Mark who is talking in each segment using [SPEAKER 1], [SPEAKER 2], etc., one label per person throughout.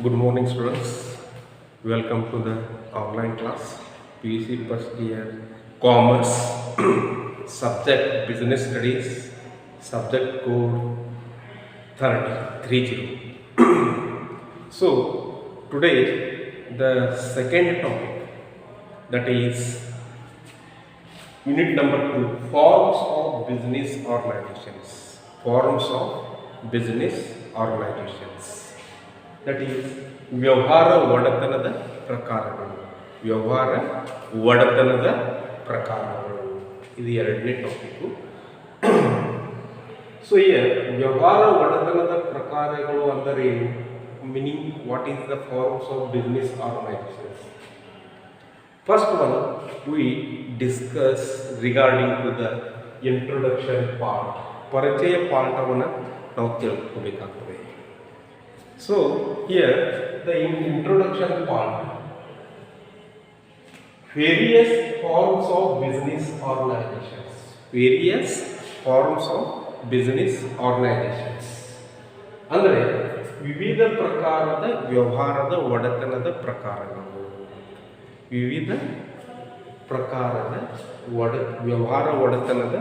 [SPEAKER 1] Good morning, students. Welcome to the online class. PUC first year Commerce subject Business Studies, subject code 30. So today the second topic, that is unit number 2, forms of business organizations. Forms of business organizations. That is ವ್ಯವಹಾರ ಒಡೆತನದ ಪ್ರಕಾರಗಳು. ವ್ಯವಹಾರ ಒಡೆತನದ ಪ್ರಕಾರಗಳು, ಇದು ಎರಡನೇ topic. So ವ್ಯವಹಾರ ಒಡೆತನದ ಪ್ರಕಾರಗಳು ಅಂದರೆ meaning, what is the forms of business organisations. First one we discuss regarding to the introduction part. ಪರಿಚಯ ಪಾಠವನ್ನು ನಾವು ತಿಳ್ಕೋಬೇಕಾಗ್ತದೆ. So here the introduction part, various forms of business organizations. Various forms of business organizations ಅಂದರೆ ವಿವಿಧ ಪ್ರಕಾರದ ವ್ಯವಹಾರದ ಒಡೆತನದ ಪ್ರಕಾರಗಳು. ವಿವಿಧ ಪ್ರಕಾರದ ವ್ಯವಹಾರ ಒಡೆತನದ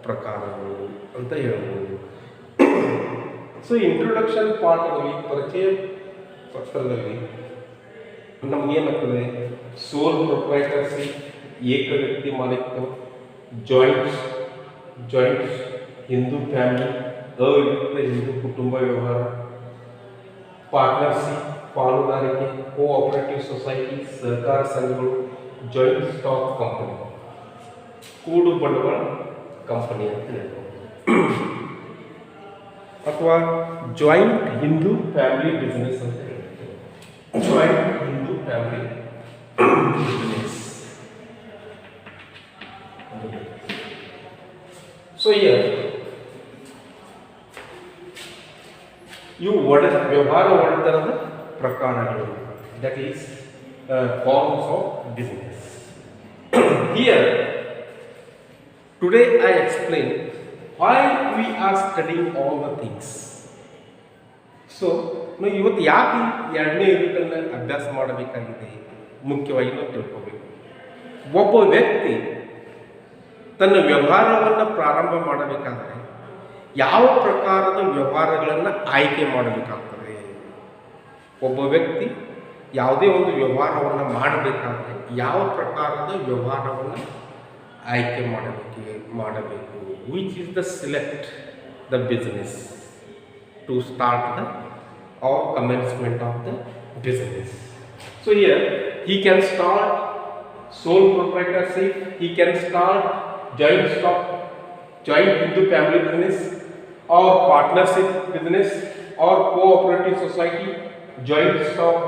[SPEAKER 1] ಪ್ರಕಾರಗಳು ಅಂತ ಹೇಳ್ಬೋದು. ಸೊ ಇಂಟ್ರೊಡಕ್ಷನ್ ಪಾರ್ಟ್ನಲ್ಲಿ, ಪರಿಚಯ ಪತ್ರದಲ್ಲಿ ನಮಗೇನಾಗ್ತದೆ, ಸೋಲ್ ಪ್ರೊಪ್ರೈಟರ್ಶಿಪ್, ಏಕ ವ್ಯಕ್ತಿ ಮಾಲೀಕತ್ವ, ಜಾಯಿಂಟ್ಸ್, ಹಿಂದೂ ಫ್ಯಾಮಿಲಿ, ಅವಿಭಕ್ತ ಹಿಂದೂ ಕುಟುಂಬ ವ್ಯವಹಾರ, ಪಾರ್ಟ್ನರ್ಶಿಪ್ ಪಾಲುದಾರಿಕೆ, ಕೋಆಪರೇಟಿವ್ ಸೊಸೈಟಿ ಸಹಕಾರ ಸಂಘಗಳು, ಜಾಯಿಂಟ್ ಸ್ಟಾಕ್ ಕಂಪನಿ ಕೂಡು ಬಂಡವಾಳ ಕಂಪನಿ ಅಂತ ಹೇಳ್ಬೋದು, ಅಥವಾ ಜಾಯಿಂಟ್ ಹಿಂದೂ ಫ್ಯಾಮಿಲಿ ಬಿಸ್ನೆಸ್ ಅಂತ ಹೇಳ್ತೀವಿ. Joint Hindu family business. So ಇವು ವ್ಯವಹಾರ ಒಡೆತನದ ಪ್ರಕಾರಗಳು, that is forms of business. Here today I explain why we are studying all the things. So ನಾವು ಇವತ್ತು ಯಾಕೆ ಎರಡನೇ ಯೂನಿಟನ್ನು ಅಭ್ಯಾಸ ಮಾಡಬೇಕಾಗಿದೆ, ಮುಖ್ಯವಾಗಿ ನಾವು ತಿಳ್ಕೋಬೇಕು. ಒಬ್ಬ ವ್ಯಕ್ತಿ ತನ್ನ ವ್ಯವಹಾರವನ್ನು ಪ್ರಾರಂಭ ಮಾಡಬೇಕಾದರೆ ಯಾವ ಪ್ರಕಾರದ ವ್ಯವಹಾರಗಳನ್ನು ಆಯ್ಕೆ ಮಾಡಬೇಕಾಗ್ತದೆ. ಒಬ್ಬ ವ್ಯಕ್ತಿ ಯಾವುದೇ ಒಂದು ವ್ಯವಹಾರವನ್ನು ಮಾಡಬೇಕಾದ್ರೆ ಯಾವ ಪ್ರಕಾರದ ವ್ಯವಹಾರವನ್ನು ಆಯ್ಕೆ ಮಾಡಬೇಕು. Which is the select the business to start the or commencement of the business. So here he can start sole proprietorship, he can start joint Hindu family business, or partnership business, or cooperative society, joint stock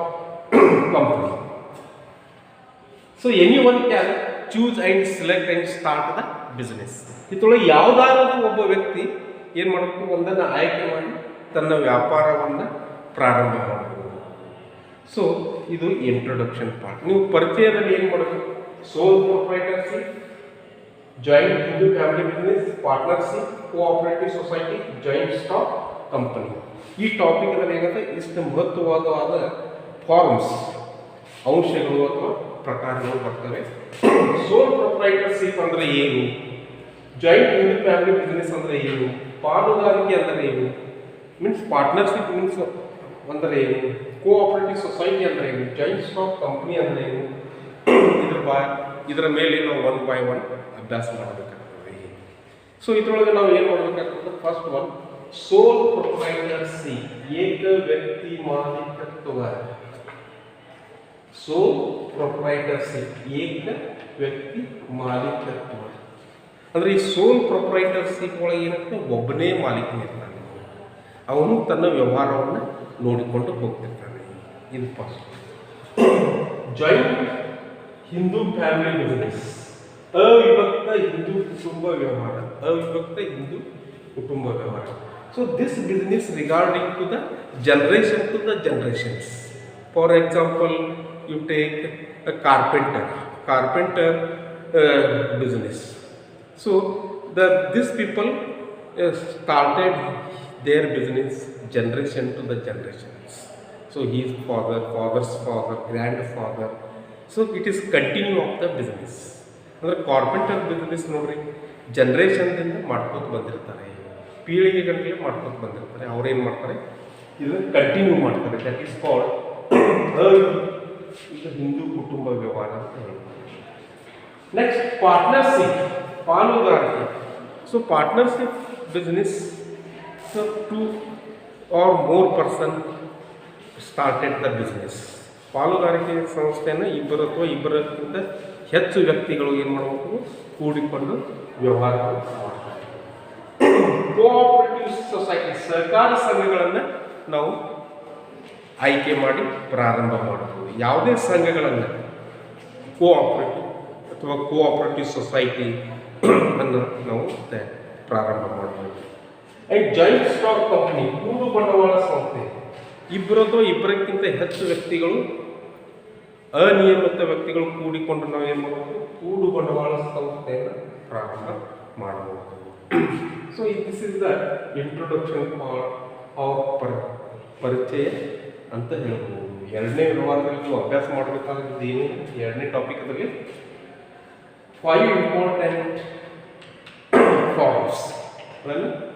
[SPEAKER 1] company. So anyone can choose and select and start the business. ಇದರೊಳಗೆ ಯಾವುದಾದ್ರೂ ಒಬ್ಬ ವ್ಯಕ್ತಿ ಏನು ಮಾಡಬೇಕು, ಒಂದನ್ನು ಆಯ್ಕೆ ಮಾಡಿ ತನ್ನ ವ್ಯಾಪಾರವನ್ನು ಪ್ರಾರಂಭ ಮಾಡಬಹುದು. ಸೊ ಇದು ಇಂಟ್ರೊಡಕ್ಷನ್ ಪಾರ್ಟ್. ನೀವು ಪರಿಚಯದಲ್ಲಿ ಏನು ಮಾಡಬೇಕು, ಸೋಲ್ proprietorship, joint Hindu family business, partnership, cooperative society, joint stock company. ಈ ಟಾಪಿಕ್ನಲ್ಲಿ ಏನಾಗುತ್ತೆ, ಇಷ್ಟು ಮಹತ್ವವಾದ ಫಾರ್ಮ್ಸ್, ಅಂಶಗಳು ಅಥವಾ ಪ್ರಕಾರಗಳು ಬರ್ತವೆ. ಸೋಲ್ ಪ್ರೊಪ್ರೈಟರ್ಶಿಪ್ ಅಂದರೆ ಏನು, ಜಾಯಿಂಟ್ ಹಿಂದೂ ಫ್ಯಾಮಿಲಿ ಬಿಸ್ನೆಸ್ ಅಂದರೆ ಏನು, ಪಾಲುದಾರಿಕೆ ಅಂದರೆ ಏನು, ಮೀನ್ಸ್ ಪಾರ್ಟ್ನರ್ಶಿಪ್ ಮೀನ್ಸ್ ಅಂದರೆ ಏನು, ಕೋಆಪರೇಟಿವ್ ಸೊಸೈಟಿ ಅಂದರೆ ಏನು, ಜಾಯಿಂಟ್ ಸ್ಟಾಕ್ ಕಂಪ್ನಿ ಅಂದರೆ ಏನು, ಇದರ ಮೇಲೆ ನಾವು 1 by 1 ಅಭ್ಯಾಸ ಮಾಡಬೇಕಾಗ್ತದೆ. ಸೊ ಇದರೊಳಗೆ ನಾವು ಏನು ಮಾಡಬೇಕಾಗ್ತದೆ, ಫಸ್ಟ್ ಒನ್ ಸೋಲ್ ಪ್ರೊಪ್ರೈಟರ್ಶಿಪ್, ಏಕ ವ್ಯಕ್ತಿ ಮಾಲೀಕತ್ವ. ಸೋಲ್ ಪ್ರೊಪ್ರೈಟರ್ಶಿಪ್, ಏಕ ವ್ಯಕ್ತಿ ಮಾಲೀಕತ್ವ ಅಂದರೆ ಈ ಸೋಲ್ ಪ್ರೊಪ್ರೈಟರ್ಶಿಪ್ ಒಳಗೆ ಏನಾಗ್ತದೆ, ಒಬ್ಬನೇ ಮಾಲೀಕನಿರ್ತಾನೆ, ಅವನು ತನ್ನ ವ್ಯವಹಾರವನ್ನು ನೋಡಿಕೊಂಡು ಹೋಗ್ತಿರ್ತಾನೆ. ಇದು first. Joint Hindu family business, ಅವಿಭಕ್ತ ಹಿಂದೂ ಕುಟುಂಬ ವ್ಯವಹಾರ, ಅವಿಭಕ್ತ ಹಿಂದೂ ಕುಟುಂಬ ವ್ಯವಹಾರ. So this business regarding to the generation to the generations. For example, you take a carpenter business. So these people started their business generation to the generations. So his father, father's father, grandfather. So it is continue of the business. ಅಂದರೆ carpenter business ನೋಡ್ರಿ, ಜನ್ರೇಷನ್ದಿಂದ ಮಾಡ್ಕೋತ ಬಂದಿರ್ತಾರೆ, ಪೀಳಿಗೆಗಟ್ಟಲೆ ಮಾಡ್ಕೋತ ಬಂದಿರ್ತಾರೆ. ಅವ್ರೇನು ಮಾಡ್ತಾರೆ, ಇದನ್ನು ಕಂಟಿನ್ಯೂ ಮಾಡ್ತಾರೆ. ದಟ್ ಈಸ್ ಕಾಲ್ಡ್ ಇದು ಹಿಂದೂ ಕುಟುಂಬ ವ್ಯವಹಾರ ಅಂತ ಹೇಳ್ತಾರೆ. ನೆಕ್ಸ್ಟ್ ಪಾರ್ಟ್ನರ್ಶಿಪ್, ಪಾಲುದಾರಿಕೆ. So partnership business, so 2 or more person started the business. ಪಾಲುದಾರಿಕೆ ಸಂಸ್ಥೆಯನ್ನು ಇಬ್ಬರು ಅಥವಾ ಇಬ್ಬರಕ್ಕಿಂತ ಹೆಚ್ಚು ವ್ಯಕ್ತಿಗಳು ಏನು ಮಾಡಬೇಕು, ಕೂಡಿಕೊಂಡು ವ್ಯವಹಾರ ಮಾಡ್ತಾರೆ. ಕೋಆಪರೇಟಿವ್ ಸೊಸೈಟಿ, ಸಹಕಾರ ಸಂಘಗಳನ್ನು ನಾವು ಆಯ್ಕೆ ಮಾಡಿ ಪ್ರಾರಂಭ ಮಾಡಬಹುದು. ಯಾವುದೇ ಸಂಘಗಳನ್ನು ಕೋಆಪರೇಟಿವ್ ಸೊಸೈಟಿ ಅನ್ನು ನಾವು ಪ್ರಾರಂಭ ಮಾಡಬಹುದು. ಆ್ಯಂಡ್ ಜಾಯಿಂಟ್ ಸ್ಟಾಕ್ ಕಂಪನಿ, ಕೂಡು ಬಂಡವಾಳ ಸಂಸ್ಥೆ, ಇಬ್ಬರು ಅಥವಾ ಇಬ್ಬರಕ್ಕಿಂತ ಹೆಚ್ಚು ವ್ಯಕ್ತಿಗಳು, ಅನಿಯಮಿತ ವ್ಯಕ್ತಿಗಳು ಕೂಡಿಕೊಂಡು ನಾವು ಏನು ಮಾಡಬಹುದು, ಕೂಡು ಬಂಡವಾಳ ಸಂಸ್ಥೆಯನ್ನು ಪ್ರಾರಂಭ ಮಾಡಬಹುದು. So this is the introduction of ಪರಿಚಯ ಅಂತ ಹೇಳ್ಬೋದು. ಎರಡನೇ ವ್ಯವಹಾರದಲ್ಲಿ ನೀವು ಅಭ್ಯಾಸ ಮಾಡಬೇಕಾಗಿದ್ದು ಏನು, ಎರಡನೇ ಟಾಪಿಕ್ದಲ್ಲಿ 5 ಇಂಪಾರ್ಟೆಂಟ್ ಫಾರ್ಮ್ಸ್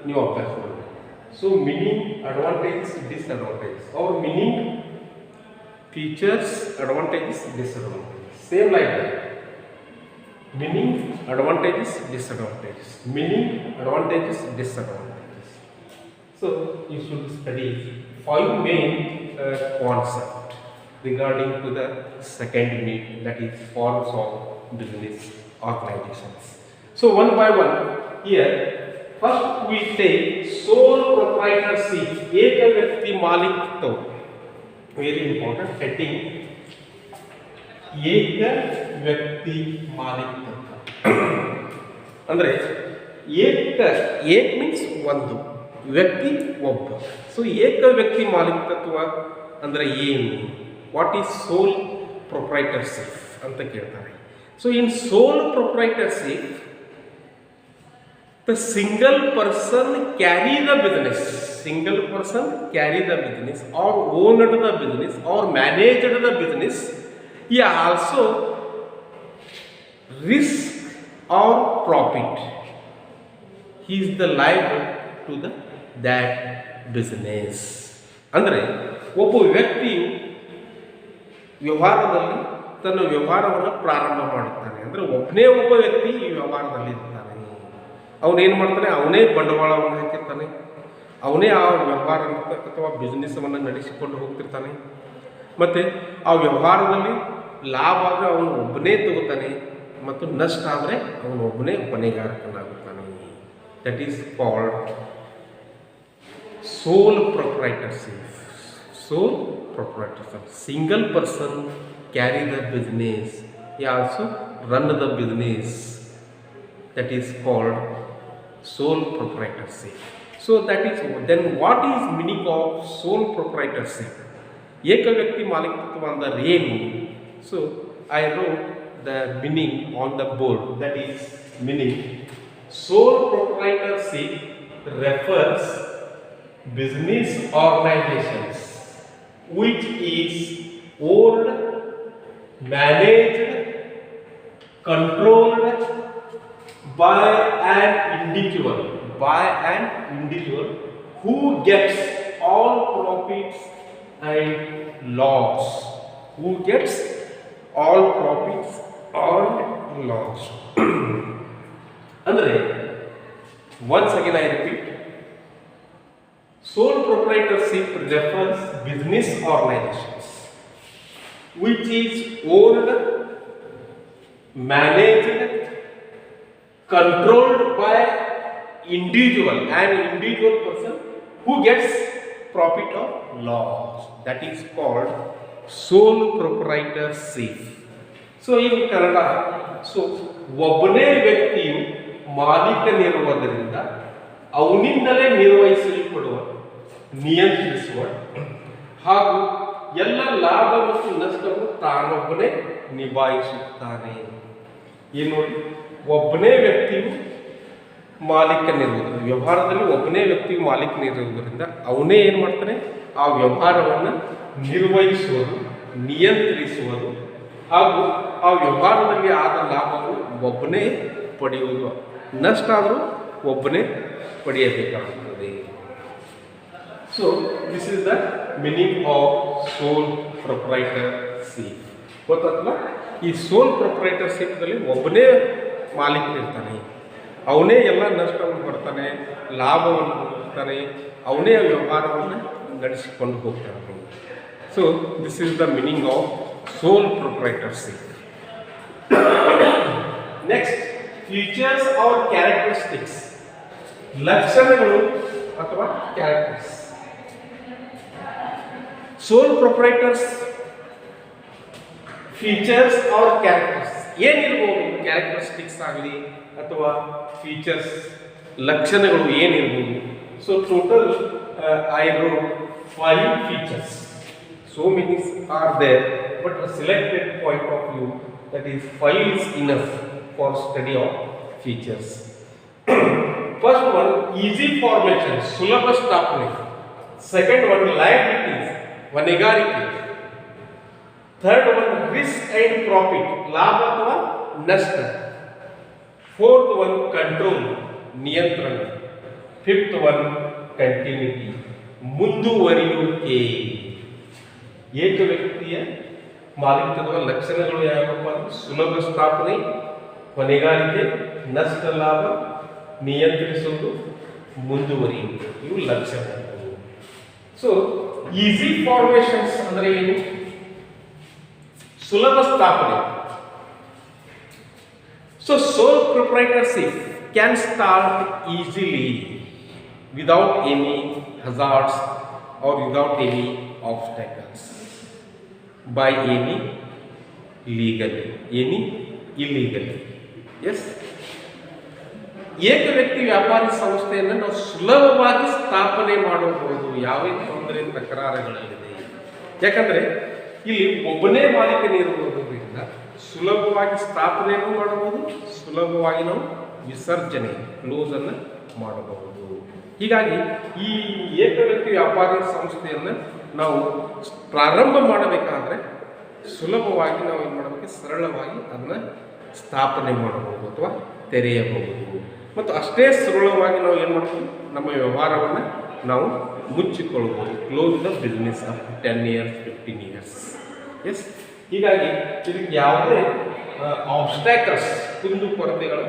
[SPEAKER 1] ನೀವು ಅಭ್ಯಾಸ ಮಾಡಬೇಕು. So meaning, advantages, disadvantages, or meaning, features, advantages, disadvantages. Same like that. Meaning, advantages, disadvantages, meaning, advantages, disadvantages. So you should study 5 main concepts regarding to the second meat, that is forms of business organizations. So one by one here, first we take sole proprietorship, eka vyakti malikitva. Very important heading, eka vyakti malikitva. ಅಂದ್ರೆ ಏಕ್ means ಒಂದು, ವ್ಯಕ್ತಿ ಒಬ್ಬ. So ಏಕ ವ್ಯಕ್ತಿ ಮಾಲೀಕತ್ವ ಅಂದರೆ ಏನು, what is soul proprietorship ಅಂತ ಕೇಳ್ತಾರೆ. So in sole proprietorship, the single person carry the business, single person carry the business or owned the business or managed the business. ಈ also risk or profit. he is the liable to the that business. ಅಂದರೆ ಒಬ್ಬ ವ್ಯಕ್ತಿಯು ವ್ಯವಹಾರದಲ್ಲಿ ತನ್ನ ವ್ಯವಹಾರವನ್ನು ಪ್ರಾರಂಭ ಮಾಡುತ್ತಾನೆ. ಅಂದರೆ ಒಬ್ಬನೇ ಒಬ್ಬ ವ್ಯಕ್ತಿ ಈ ವ್ಯವಹಾರದಲ್ಲಿ ಇರ್ತಾನೆ. ಅವನೇನು ಮಾಡ್ತಾನೆ, ಅವನೇ ಬಂಡವಾಳವನ್ನು ಹಾಕಿರ್ತಾನೆ, ಅವನೇ ಆ ವ್ಯವಹಾರ ಅಥವಾ ಬಿಸ್ನೆಸ್ಸನ್ನು ನಡೆಸಿಕೊಂಡು ಹೋಗ್ತಿರ್ತಾನೆ. ಮತ್ತು ಆ ವ್ಯವಹಾರದಲ್ಲಿ ಲಾಭ ಆದರೆ ಅವನು ಒಬ್ಬನೇ ತಗೋತಾನೆ, ಮತ್ತು ನಷ್ಟ ಆದರೆ ಅವನು ಒಬ್ಬನೇ ಹೊಣೆಗಾರಕನಾಗುತ್ತಾನೆ. That is called sole proprietorship. Sole proprietorship. Single person carry the business. He also run the business. That is called sole proprietorship. So that is, then what is meaning of sole proprietorship? ಏಕ ವ್ಯಕ್ತಿ ಮಾಲೀಕತ್ವ ಅಂದರೆ ಏನು? So I wrote the meaning on the board. That is meaning, sole proprietorship refers business organizations which is owned, managed, controlled by an individual who gets all profits and loss. ಅಂದರೆ once again I repeat, sole proprietorship refers business organizations which is owned, managed, controlled by an individual person who gets profit or loss. That is called sole proprietorship. So in Kannada, so ಒಬ್ಬನೇ ವ್ಯಕ್ತಿಯು ಮಾಲೀಕನಿರುವುದರಿಂದ ಅವನಿಂದಲೇ ನಿರ್ವಹಿಸಲ್ಪಡುವ, ನಿಯಂತ್ರಿಸುವ ಹಾಗೂ ಎಲ್ಲ ಲಾಭ ಮತ್ತು ನಷ್ಟವನ್ನು ತಾನೊಬ್ಬನೇ ನಿಭಾಯಿಸುತ್ತಾನೆ. ಏನು ನೋಡಿ, ಒಬ್ಬನೇ ವ್ಯಕ್ತಿಯು ವ್ಯವಹಾರದಲ್ಲಿ ಒಬ್ಬನೇ ವ್ಯಕ್ತಿಯು ಮಾಲೀಕನಿರುವುದರಿಂದ ಅವನೇ ಏನು ಮಾಡ್ತಾನೆ, ಆ ವ್ಯವಹಾರವನ್ನು ನಿರ್ವಹಿಸುವುದು, ನಿಯಂತ್ರಿಸುವುದು ಹಾಗೂ ಆ ವ್ಯವಹಾರದಲ್ಲಿ ಆದ ಲಾಭವನ್ನು ಒಬ್ಬನೇ ಪಡೆಯುವುದು, ನಷ್ಟ ಆದರೂ ಒಬ್ಬನೇ ಪಡೆಯಬೇಕಾಗುತ್ತದೆ. So this is the meaning of sole proprietorship. ಗೊತ್ತಲ್ಲ, ಈ ಸೋಲ್ ಪ್ರೊಪ್ರೈಟರ್ಶಿಪ್ದಲ್ಲಿ ಒಬ್ಬನೇ ಮಾಲೀಕನಿರ್ತಾನೆ, ಅವನೇ ಎಲ್ಲ ನಷ್ಟವನ್ನು ಬರ್ತಾನೆ, ಲಾಭವನ್ನು ಹೊಂದುತ್ತಾನೆ, ಅವನೇ ವ್ಯವಹಾರವನ್ನು ನಡೆಸಿಕೊಂಡು ಹೋಗ್ತಾನೆ. So this is the meaning of sole proprietorship. Next, features or characteristics, ಲಕ್ಷಣಗಳು ಅಥವಾ characters. Sole proprietors features or characters ಏನಿರ್ಬೋದು? ಕ್ಯಾರೆಕ್ಟರಿಸ್ಟಿಕ್ಸ್ ಆಗಲಿ ಅಥವಾ ಫೀಚರ್ಸ್, ಲಕ್ಷಣಗಳು ಏನಿರ್ಬೋದು? So total I wrote 5 features. So many are there, but a selected point of view, that is 5 is enough for study of features. First one, easy formation, ಸುಲಭ ಸ್ಥಾಪನೆ. Second one, liabilities, ಹೊಣೆಗಾರಿಕೆ. Third one, risk and profit, ಲಾಭ ಅಥವಾ ನಷ್ಟ. Fourth one, control, ನಿಯಂತ್ರಣ. Fifth one, continuity, ಮುಂದುವರಿಯುವಿಕೆ. ಏಕ ವ್ಯಕ್ತಿಯ ಮಾಲೀಕತ್ವದ ಲಕ್ಷಣಗಳು ಯಾವಪ್ಪ? ಸುಲಭ ಸ್ಥಾಪನೆ, ಹೊಣೆಗಾರಿಕೆ, ನಷ್ಟ ಲಾಭ, ನಿಯಂತ್ರಿಸುವುದು, ಮುಂದುವರಿಯುವುದು, ಇವು ಲಕ್ಷಣಗಳು. ಸೊ ಈಸಿ ಫಾರ್ಮೇಷನ್ಸ್ ಅಂದರೆ ಏನು? ಸುಲಭ ಸ್ಥಾಪನೆ. So soul proprietorship can start easily without any hazards or without any obstacles by any legally, any illegally. Yes, ಏಕ ವ್ಯಕ್ತಿ ವ್ಯಾಪಾರಿ ಸಂಸ್ಥೆಯನ್ನು ನಾವು ಸುಲಭವಾಗಿ ಸ್ಥಾಪನೆ ಮಾಡಬಹುದು, ಯಾವುದೇ ತೊಂದರೆ ತಕರಾರುಗಳಿದೆ. ಯಾಕಂದ್ರೆ ಇಲ್ಲಿ ಒಬ್ಬನೇ ಮಾಲೀಕನಿರುವುದರಿಂದ ಸುಲಭವಾಗಿ ಸ್ಥಾಪನೆಯನ್ನು ಮಾಡಬಹುದು, ಸುಲಭವಾಗಿ ನಾವು ವಿಸರ್ಜನೆ ಕ್ಲೋಸ್ ಅನ್ನು ಮಾಡಬಹುದು. ಹೀಗಾಗಿ ಈ ಏಕ ವ್ಯಕ್ತಿ ವ್ಯಾಪಾರಿ ಸಂಸ್ಥೆಯನ್ನು ನಾವು ಪ್ರಾರಂಭ ಮಾಡಬೇಕಾದ್ರೆ ಸುಲಭವಾಗಿ ನಾವು ಏನು ಮಾಡಬೇಕು? ಸರಳವಾಗಿ ಅದನ್ನು ಸ್ಥಾಪನೆ ಮಾಡಬಹುದು ಅಥವಾ ತೆರೆಯಬಹುದು. ಮತ್ತು ಅಷ್ಟೇ ಸರಳವಾಗಿ ನಾವು ಏನು ಮಾಡಬಹುದು? ನಮ್ಮ ವ್ಯವಹಾರವನ್ನು ನಾವು ಮುಚ್ಚಿಕೊಳ್ಳಬಹುದು. Close the business up to 10 years 15 years. Yes, ಹೀಗಾಗಿ ಇದಕ್ಕೆ ಯಾವುದೇ ಆಬ್ಸ್ಟ್ಯಾಕಲ್ಸ್, ಕುಂದು ಕೊರತೆಗಳು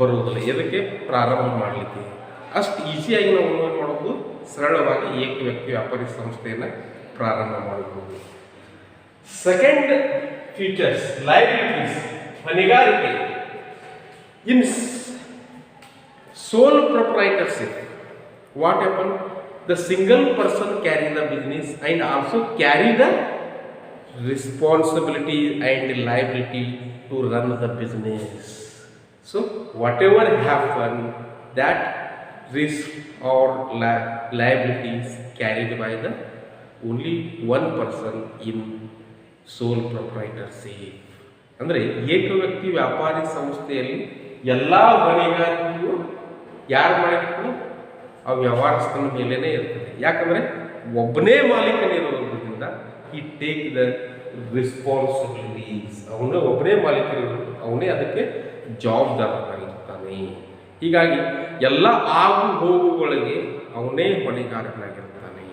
[SPEAKER 1] ಬರುವುದಿಲ್ಲ. ಎದಕ್ಕೆ? ಪ್ರಾರಂಭ ಮಾಡಲಿಕ್ಕೆ ಅಷ್ಟು ಈಸಿಯಾಗಿ ನಾವು ಏನು ಮಾಡಬಹುದು? ಸರಳವಾಗಿ ಏಕ ವ್ಯಕ್ತಿ ವ್ಯಾಪಾರಿ ಸಂಸ್ಥೆಯನ್ನು ಪ್ರಾರಂಭ ಮಾಡಬಹುದು. ಸೆಕೆಂಡ್ ಫೀಚರ್ಸ್, ಲಯಬಿಲಿಟೀಸ್, ಹೊಣೆಗಾರಿಕೆ. In sole proprietorship what happen? The single person carry the business and also carry the responsibility and liability to run the business. So whatever happen, that risk or liabilities carried by the only one person in sole proprietorship. ಅಂದರೆ ಏಕ ವ್ಯಕ್ತಿ ವ್ಯಾಪಾರಿ ಸಂಸ್ಥೆಯಲ್ಲಿ ಎಲ್ಲ ಹೊಣೆಗಾರಿಕೆಯು ಯಾರು ಮಾಡಿರ್ತಾರೋ ಆ ವ್ಯವಹಾರಸ್ಥನ ಮೇಲೇನೆ ಇರ್ತದೆ. ಯಾಕಂದರೆ ಒಬ್ಬನೇ ಮಾಲೀಕನಿರೋದ್ರಿಂದ he take the responsibilities. ಅವನೇ ಒಬ್ಬನೇ ಮಾಲೀಕನಿರೋದು, ಅವನೇ ಅದಕ್ಕೆ ಜವಾಬ್ದಾರನಾಗಿರ್ತಾನೆ. ಹೀಗಾಗಿ ಎಲ್ಲ ಆಗು ಹೋಗುಗಳಿಗೆ ಅವನೇ ಹೊಣೆಗಾರನಾಗಿರ್ತಾನೆ.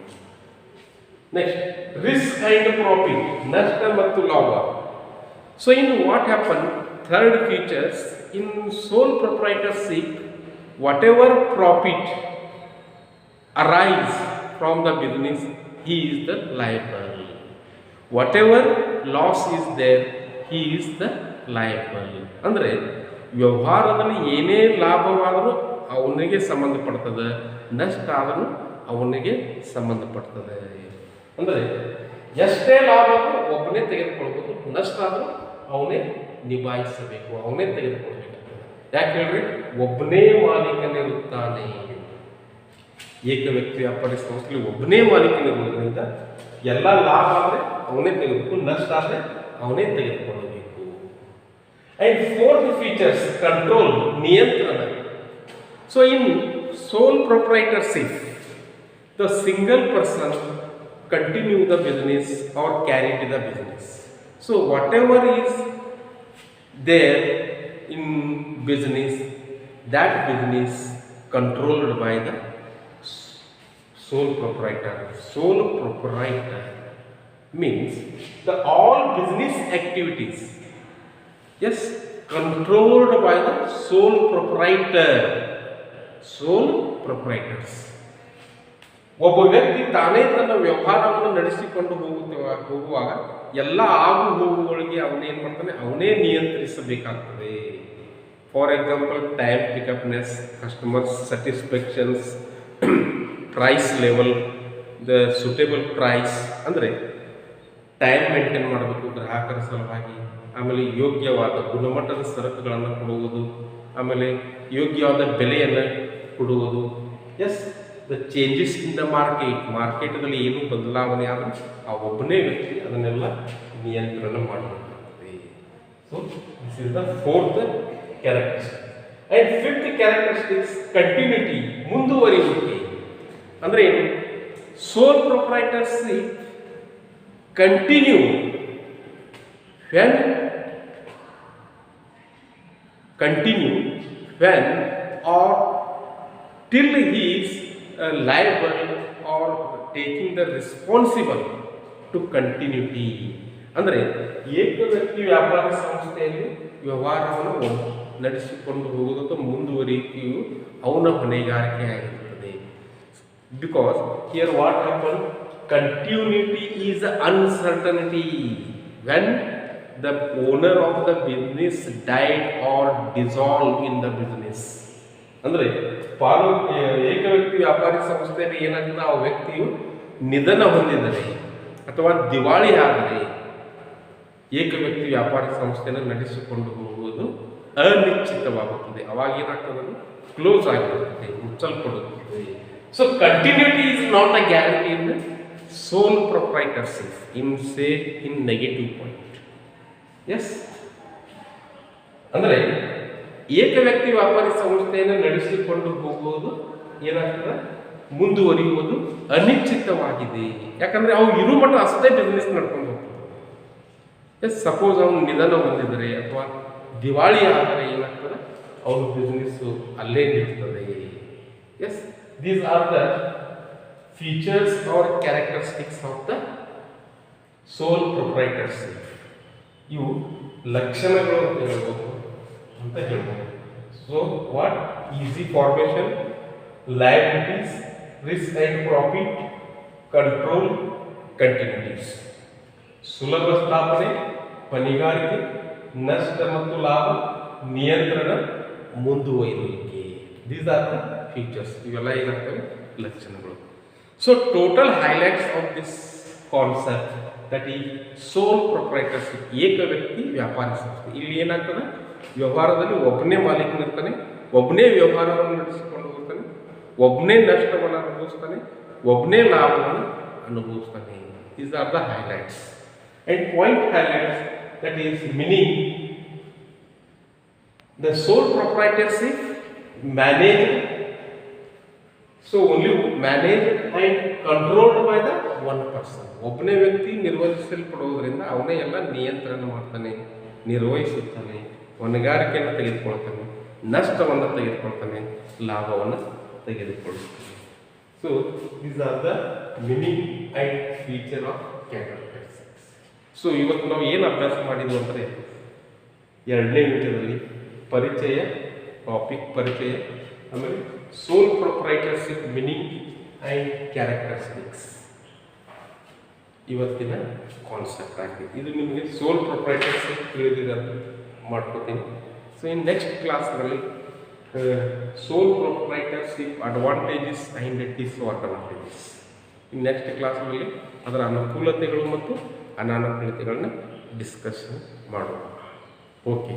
[SPEAKER 1] ನೆಕ್ಸ್ಟ್, ರಿಸ್ಕ್ ಅಂಡ್ ಪ್ರಾಫಿಟ್, ನಷ್ಟ ಮತ್ತು ಲಾಭ. So in what happen? Third features in sole proprietorship, what ever profit arise from the business, he is the liable. Whatever loss is there, he is the liable. ಅಂದರೆ ವ್ಯವಹಾರದಲ್ಲಿ ಏನೇ ಲಾಭವಾದರೂ ಅವನಿಗೆ ಸಂಬಂಧಪಡ್ತದೆ, ನಷ್ಟ ಆದರೂ ಅವನಿಗೆ ಸಂಬಂಧಪಡ್ತದೆ. ಅಂದರೆ ಎಷ್ಟೇ ಲಾಭ ಒಬ್ಬನೇ ತೆಗೆದುಕೊಳ್ಬೋದು, ನಷ್ಟ ಆದರೂ ಅವನೇ ನಿಭಾಯಿಸಬೇಕು, ಅವನೇ ತೆಗೆದುಕೊಳ್ಬೇಕಾಗ್ತದೆ. ಯಾಕೆ ಹೇಳ್ರಿ? ಒಬ್ಬನೇ ಮಾಲೀಕನಿರುತ್ತಾನೆ. ಏಕ ವ್ಯಕ್ತಿ ವ್ಯಾಪಾರಿ ಸಂಸ್ಥೆಯಲ್ಲಿ ಒಬ್ಬನೇ ಮಾಲೀಕನಿರುವುದರಿಂದ ಎಲ್ಲ ಲಾಭ ಆದರೆ ಅವನೇ ತೆಗೆದುಕೊಂಡು, ನಷ್ಟ ಆದರೆ ಅವನೇ ತೆಗೆದುಕೊಳ್ಳಬೇಕು. ಅಂಡ್ ಫೋರ್ತ್ ಫೀಚರ್ಸ್, ಕಂಟ್ರೋಲ್, ನಿಯಂತ್ರಣ. So in sole proprietorship, the single person continue the business or carry the business. So whatever is there in business, that business controlled by the sole proprietor. Sole proprietor means the all business activities, yes, controlled by the sole proprietor. Sole proprietors. ಒಬ್ಬ ವ್ಯಕ್ತಿ ತಾನೇ ತನ್ನ ವ್ಯವಹಾರವನ್ನು ನಡೆಸಿಕೊಂಡು ಹೋಗುವಾಗ ಎಲ್ಲ ಆಗು ಹೋಗುಗಳಿಗೆ ಅವನೇನು ಮಾಡ್ತಾನೆ, ಅವನೇ ನಿಯಂತ್ರಿಸಬೇಕಾಗ್ತದೆ. For example time pickupness, customer satisfactions, price level, the suitable price ಅಂದರೆ ಟೈಮ್ ಮೇಂಟೈನ್ ಮಾಡಬೇಕು ಗ್ರಾಹಕರ ಸಲುವಾಗಿ. ಆಮೇಲೆ ಯೋಗ್ಯವಾದ ಗುಣಮಟ್ಟದ ಸರಕುಗಳನ್ನು ಕೊಡುವುದು, ಆಮೇಲೆ ಯೋಗ್ಯವಾದ ಬೆಲೆಯನ್ನು ಕೊಡುವುದು. Yes, the changes in the ಮಾರ್ಕೆಟ್ನಲ್ಲಿ ಏನು ಬದಲಾವಣೆ ಆದರೆ ಆ ಒಬ್ಬನೇ ವ್ಯಕ್ತಿ ಅದನ್ನೆಲ್ಲ ನಿಯಂತ್ರಣ ಮಾಡಬೇಕಾಗ್ತದೆ. So this is the fourth characteristic. And fifth characteristics continuity, ಮುಂದುವರಿಯುವಿಕೆ. ಅಂದರೆ ಏನು? Sole proprietorship continue when or till he is liable or taking the responsible to continuity. ಅಂದರೆ ಏಕ ವ್ಯಕ್ತಿ ವ್ಯಾಪಾರ ಸಂಸ್ಥೆಯಲ್ಲಿ ವ್ಯವಹಾರವನ್ನು ನಡೆಸಿಕೊಂಡು ಹೋಗುವುದು ಮುಂದುವರಿಕೆಯು ಅವನ ಹೊಣೆಗಾರಿಕೆ ಆಗಿರುತ್ತದೆ. Because here what happen, continuity is uncertainty when the owner of the business died or dissolved in the business. ಅಂದರೆ ಏಕ ವ್ಯಕ್ತಿ ವ್ಯಾಪಾರಿ ಸಂಸ್ಥೆಯಲ್ಲಿ ಏನಾಗ್ತದೆ, ಆ ವ್ಯಕ್ತಿಯು ನಿಧನ ಹೊಂದಿದರೆ ಅಥವಾ ದಿವಾಳಿ ಆದರೆ ಏಕ ವ್ಯಕ್ತಿ ವ್ಯಾಪಾರಿ ಸಂಸ್ಥೆಯನ್ನು ನಡೆಸಿಕೊಂಡು ಹೋಗುವುದು ಅನಿಶ್ಚಿತವಾಗುತ್ತದೆ. ಅವಾಗ ಏನಾಗ್ತದೆ, ಕ್ಲೋಸ್ ಆಗಿರುತ್ತದೆ, ಮುಚ್ಚಲ್ಪಡುತ್ತದೆ. So continuity is not a guarantee in sole proprietorship in negative point. Yes, ಅಂದರೆ ಏಕ ವ್ಯಕ್ತಿ ವ್ಯಾಪಾರಿ ಸಂಸ್ಥೆಯನ್ನು ನಡೆಸಿಕೊಂಡು ಹೋಗುವುದು ಏನಾಗ್ತದೆ, ಮುಂದುವರಿಯುವುದು ಅನಿಶ್ಚಿತವಾಗಿದೆ. ಯಾಕಂದರೆ ಅವು ಇರು ಮಟ್ಟ ಅಷ್ಟೇ ಬಿಸ್ನೆಸ್ ನಡ್ಕೊಂಡು ಹೋಗ್ತದೆ. ಎಸ್, ಸಪೋಸ್ ಅವನು ನಿಧನ ಹೊಂದಿದರೆ ಅಥವಾ ದಿವಾಳಿ ಆದರೆ ಏನಾಗ್ತದೆ, ಅವನ ಬಿಸ್ನೆಸ್ಸು ಅಲ್ಲೇ ನಿಲ್ತದೆ. Yes, these are the features or characteristics of the sole proprietorship. ಇವು ಲಕ್ಷಣಗಳು ಅಂತ ಹೇಳ್ಬೋದು. So what? Easy formation, liabilities, risk and profit, control, continuities. ಸುಲಭ ಸ್ಥಾಪನೆ, ಹೊಣೆಗಾರಿಕೆ, ನಷ್ಟ ಮತ್ತು ಲಾಭ, ನಿಯಂತ್ರಣ, ಮುಂದುವರಿಯುವಿಕೆ. These are the features. ಇವೆಲ್ಲ ಏನಾಗ್ತವೆ, ಲಕ್ಷಣಗಳು. So total highlights of this concept, that is sole proprietorship, ಏಕ ವ್ಯಕ್ತಿ ವ್ಯಾಪಾರಿ ಸಂಸ್ಥೆ. ಇಲ್ಲಿ ಏನಾಗ್ತದೆ, ವ್ಯವಹಾರದಲ್ಲಿ ಒಬ್ಬನೇ ಮಾಲೀಕನಿರ್ತಾನೆ, ಒಬ್ಬನೇ ವ್ಯವಹಾರವನ್ನು ನಡೆಸಿಕೊಂಡು ಹೋಗ್ತಾನೆ, ಒಬ್ಬನೇ ನಷ್ಟವನ್ನು ಅನುಭವಿಸ್ತಾನೆ, ಒಬ್ಬನೇ ಲಾಭವನ್ನು ಅನುಭವಿಸ್ತಾನೆ. These are the highlights and point highlights. That is meaning the sole proprietorship manage, so only manage and controlled by the one person. ಒಬ್ಬನೇ ವ್ಯಕ್ತಿ ನಿರ್ವಹಿಸಲ್ಪಡುವುದರಿಂದ ಅವನೇ ಎಲ್ಲ ನಿಯಂತ್ರಣ ಮಾಡ್ತಾನೆ, ನಿರ್ವಹಿಸುತ್ತಾನೆ, ಹೊಣೆಗಾರಿಕೆಯನ್ನು ತೆಗೆದುಕೊಳ್ತಾನೆ, ನಷ್ಟವನ್ನು ತೆಗೆದುಕೊಳ್ತಾನೆ, ಲಾಭವನ್ನು ತೆಗೆದುಕೊಳ್ತಾನೆ. So these are the meaning and feature of characteristics. So ಇವತ್ತು ನಾವು ಏನು ಅಭ್ಯಾಸ ಮಾಡಿದ್ವು ಅಂದರೆ, ಎರಡನೇ ವಿಡಿಯೋದಲ್ಲಿ ಪರಿಚಯ, ಟಾಪಿಕ್ ಪರಿಚಯ, ಆಮೇಲೆ ಸೋಲ್ ಪ್ರೊಪ್ರೈಟರ್ಶಿಪ್ ಮೀನಿಂಗ್ ಆ್ಯಂಡ್ ಕ್ಯಾರೆಕ್ಟರಿಸ್ಟಿಕ್ಸ್ ಇವತ್ತಿನ ಕಾನ್ಸೆಪ್ಟ್ ಆಗಿದೆ. ಇದು ನಿಮಗೆ ಸೋಲ್ ಪ್ರೊಪ್ರೈಟರ್ಶಿಪ್ ತಿಳಿದಿದೆ ಅಂತ ಮಾಡ್ಕೋತೀನಿ. ಸೊ ಇನ್ ನೆಕ್ಸ್ಟ್ ಕ್ಲಾಸ್ನಲ್ಲಿ ಸೋಲ್ ಪ್ರೊಪ್ರೈಟರ್ಶಿಪ್ ಅಡ್ವಾಂಟೇಜಸ್ ಆ್ಯಂಡ್ ಡಿಸ್ಅಡ್ವಾಂಟೇಜಸ್, ಇನ್ನು ನೆಕ್ಸ್ಟ್ ಕ್ಲಾಸ್ನಲ್ಲಿ ಅದರ ಅನುಕೂಲತೆಗಳು ಮತ್ತು ಅನಾನುಕೂಲತೆಗಳನ್ನ ಡಿಸ್ಕಷನ್ ಮಾಡೋಣ. ಓಕೆ.